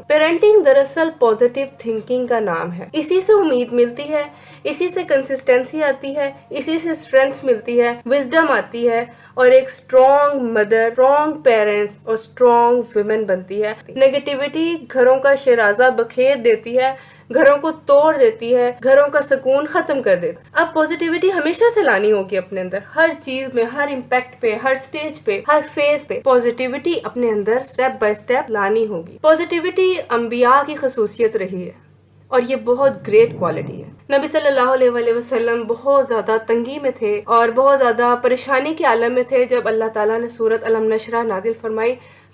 Parenting دراصل positive thinking کا نام ہے. اسی سے امید ملتی ہے, اسی سے کنسسٹنسی آتی ہے, اسی سے اسٹرینتھ ملتی ہے, وزڈم آتی ہے, اور ایک اسٹرانگ مدر, اسٹرانگ پیرنٹس اور اسٹرانگ ویمن بنتی ہے. نیگیٹیوٹی گھروں کا شیرازہ بکھیر دیتی ہے, گھروں کو توڑ دیتی ہے, گھروں کا سکون ختم کر دیتی ہے. اب پازیٹیوٹی ہمیشہ سے لانی ہوگی اپنے اندر, ہر چیز میں, ہر امپیکٹ پہ, ہر سٹیج پہ, ہر فیز پہ پازیٹیوٹی اپنے اندر سٹیپ بائی سٹیپ لانی ہوگی. پازیٹیوٹی انبیاء کی خصوصیت رہی ہے اور یہ بہت گریٹ کوالٹی ہے. نبی صلی اللہ علیہ وآلہ وسلم بہت زیادہ تنگی میں تھے اور بہت زیادہ پریشانی کے عالم میں تھے جب اللہ تعالیٰ نے سورۃ الم نشرح نازل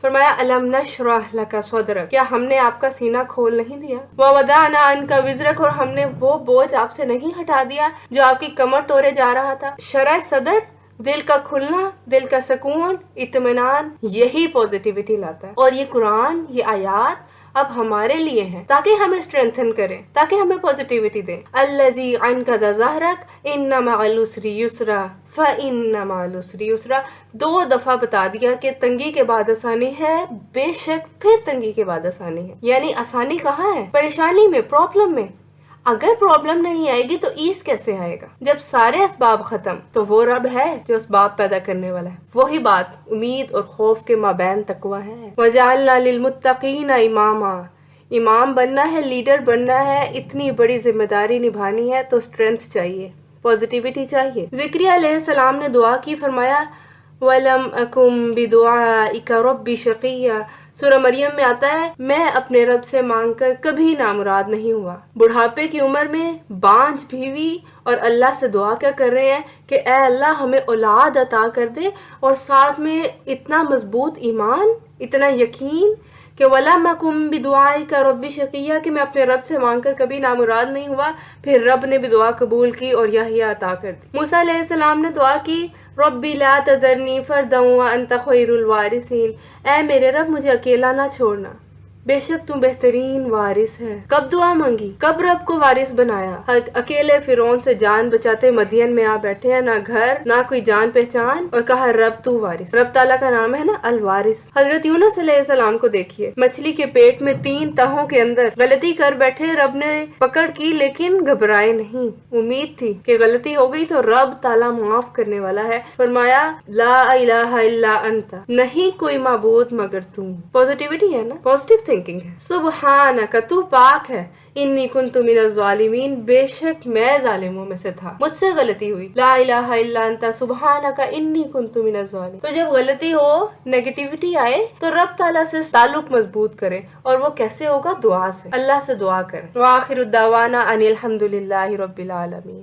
فرمایا الم نشرح لک صدرک, کیا ہم نے آپ کا سینہ کھول نہیں دیا, ووضعنا عنک وزرک, اور ہم نے وہ بوجھ آپ سے نہیں ہٹا دیا جو آپ کی کمر توڑے جا رہا تھا. شرح صدر, دل کا کھلنا, دل کا سکون, اطمینان, یہی پازیٹیوٹی لاتا ہے. اور یہ قرآن, یہ آیات اب ہمارے لیے ہیں تاکہ ہمیں اسٹرینتھن کریں, تاکہ ہمیں پازیٹیوٹی دیں. الذی انقض ظہرک ان مع العسر یسرا فان مع العسر یسرا, 2 دفعہ بتا دیا کہ تنگی کے بعد آسانی ہے, بے شک پھر تنگی کے بعد آسانی ہے. یعنی آسانی کہاں ہے؟ پریشانی میں, پرابلم میں. اگر پرابلم نہیں آئے گی تو ایز کیسے آئے گا؟ جب سارے اسباب ختم تو وہ رب ہے جو اسباب پیدا کرنے والا ہے. وہی بات امید اور خوف کے مابین تقویٰ ہے. وَجَعَلْنَا لِلْمُتَّقِينَ اماما, امام بننا ہے, لیڈر بننا ہے, اتنی بڑی ذمہ داری نبھانی ہے تو اسٹرینتھ چاہیے, پازیٹیوٹی چاہیے. زکریا علیہ السلام نے دعا کی, فرمایا وَلَمْ أَكُمْ بِدُعَائِكَ رَبِّ شَقِيًّا. سورہ مریم میں آتا ہے میں اپنے رب سے مانگ کر کبھی نامراد نہیں ہوا. بڑھاپے کی عمر میں بانجھ بیوی اور اللہ سے دعا کیا کر رہے ہیں کہ اے اللہ ہمیں اولاد عطا کر دے, اور ساتھ میں اتنا مضبوط ایمان, اتنا یقین کہ وَلَمْ أَكُمْ بِدُعَائِكَ رَبِّ شَقِيًّا, کہ میں اپنے رب سے مانگ کر کبھی نامراد نہیں ہوا. پھر رب نے بھی دعا قبول کی اور یحییٰ عطا کر دی. موسیٰ علیہ السلام نے دعا کی ربی لا تذرنی فردا وانت خیر الوارثین, اے میرے رب مجھے اکیلا نہ چھوڑنا, بے شک تم بہترین وارث ہے. کب دعا مانگی, کب رب کو وارث بنایا؟ اکیلے فرعون سے جان بچاتے مدین میں آ بیٹھے ہیں, نہ گھر نہ کوئی جان پہچان, اور کہا رب تو وارث. رب تعالیٰ کا نام ہے نا الوارث. حضرت یونس علیہ السلام کو دیکھیے, مچھلی کے پیٹ میں 3 تہوں کے اندر غلطی کر بیٹھے, رب نے پکڑ کی لیکن گھبرائے نہیں. امید تھی کہ غلطی ہو گئی تو رب تعالیٰ معاف کرنے والا ہے. فرمایا لا الہ الا انت, نہیں کوئی معبود مگر تم. پازیٹیوٹی ہے نا, پازیٹیو تھنکنگ ہے. سبحانک, تو پاک ہے, انی کنت من الظالمین, بے شک میں ظالموں میں سے تھا, مجھ سے غلطی ہوئی. لا الہ الا انت سبحانک انی کنت من الظالمین. تو جب غلطی ہو, نیگیٹیوٹی آئے, تو رب تعالیٰ سے تعلق مضبوط کرے, اور وہ کیسے ہوگا؟ دعا سے, اللہ سے دعا کریں. وآخر الدعوانا ان الحمد للہ رب العالمین.